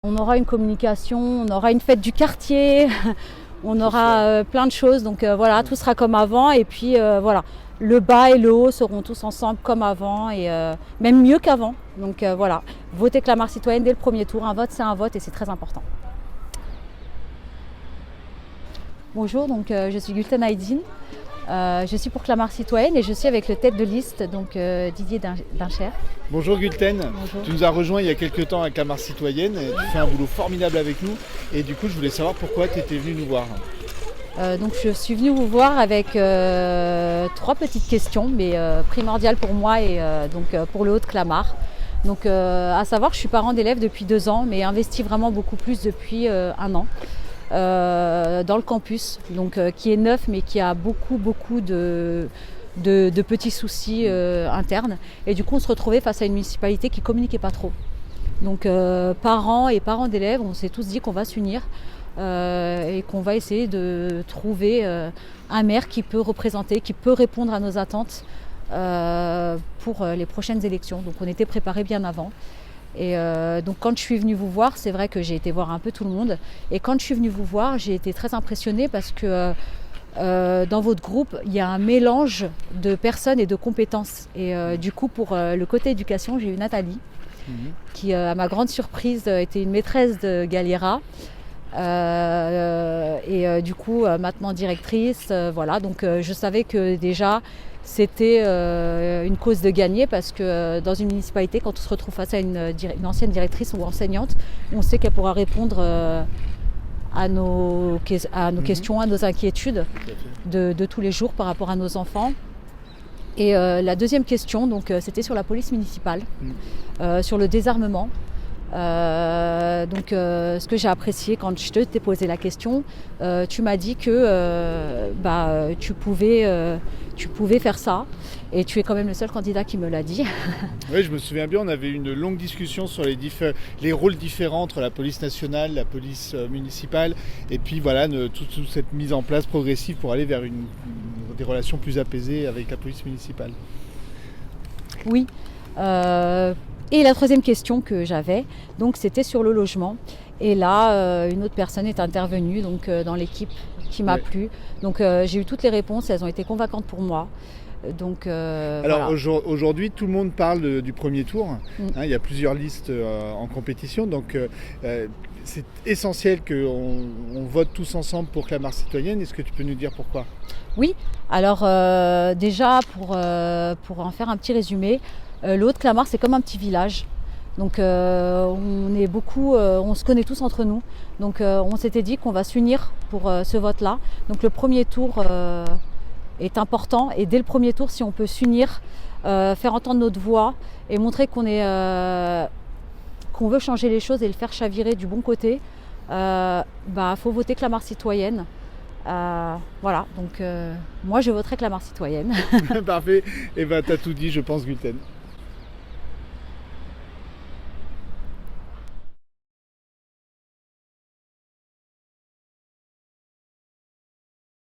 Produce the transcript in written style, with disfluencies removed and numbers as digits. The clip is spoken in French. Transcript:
On aura une communication, on aura une fête du quartier, on aura plein de choses. Donc voilà, tout sera comme avant. Et puis voilà, le bas et le haut seront tous ensemble comme avant et même mieux qu'avant. Donc voilà, votez Clamart Citoyenne dès le premier tour. Un vote, c'est un vote et c'est très important. Bonjour, donc je suis Gülten Aydin. Je suis pour Clamart Citoyenne et je suis avec le tête de liste, donc Didier Dincher. Bonjour Gülten. Bonjour. Tu nous as rejoint il y a quelques temps à Clamart Citoyenne, tu fais un boulot formidable avec nous et du coup je voulais savoir pourquoi tu étais venu nous voir. Donc je suis venue vous voir avec trois petites questions, mais primordiales pour moi et pour le Haut-de-Clamart. Donc à savoir, je suis parent d'élèves depuis 2 ans, mais investi vraiment beaucoup plus depuis 1 an. Dans le campus, donc qui est neuf mais qui a beaucoup de petits soucis internes. Et du coup, on se retrouvait face à une municipalité qui ne communiquait pas trop. Donc parents d'élèves, on s'est tous dit qu'on va s'unir et qu'on va essayer de trouver un maire qui peut représenter, qui peut répondre à nos attentes pour les prochaines élections. Donc on était préparés bien avant. Et donc quand je suis venue vous voir, c'est vrai que j'ai été voir un peu tout le monde. Et quand je suis venue vous voir, j'ai été très impressionnée parce que dans votre groupe, il y a un mélange de personnes et de compétences. Et du coup, pour le côté éducation, j'ai eu Nathalie, qui, à ma grande surprise, était une maîtresse de Galliera. Du coup, maintenant directrice. Voilà, donc je savais que déjà, c'était une cause de gagner parce que dans une municipalité, quand on se retrouve face à une ancienne directrice ou enseignante, on sait qu'elle pourra répondre à nos questions, à nos inquiétudes de tous les jours par rapport à nos enfants. Et la deuxième question, donc, c'était sur la police municipale, sur le désarmement. Ce que j'ai apprécié quand je t'ai posé la question, tu m'as dit que tu pouvais faire ça et tu es quand même le seul candidat qui me l'a dit. Oui, je me souviens bien, on avait eu une longue discussion sur les rôles différents entre la police nationale, la police municipale et puis voilà, toute cette mise en place progressive pour aller vers des relations plus apaisées avec la police municipale. Oui. Et la troisième question que j'avais, donc c'était sur le logement. Et là, une autre personne est intervenue dans l'équipe qui m'a plu. Donc j'ai eu toutes les réponses, elles ont été convaincantes pour moi. Donc, alors voilà. Aujourd'hui, tout le monde parle du premier tour. Il y a plusieurs listes en compétition. Donc c'est essentiel qu'on vote tous ensemble pour Clamart Citoyenne. Est-ce que tu peux nous dire pourquoi ? Oui, alors déjà pour en faire un petit résumé, le Haut-de-Clamart, c'est comme un petit village. Donc on est beaucoup, on se connaît tous entre nous. Donc on s'était dit qu'on va s'unir pour ce vote-là. Donc le premier tour est important. Et dès le premier tour, si on peut s'unir, faire entendre notre voix et montrer qu'on veut changer les choses et le faire chavirer du bon côté, faut voter Clamart Citoyenne. Voilà, donc moi je voterai Clamart Citoyenne. Parfait, et t'as tout dit je pense Gülten.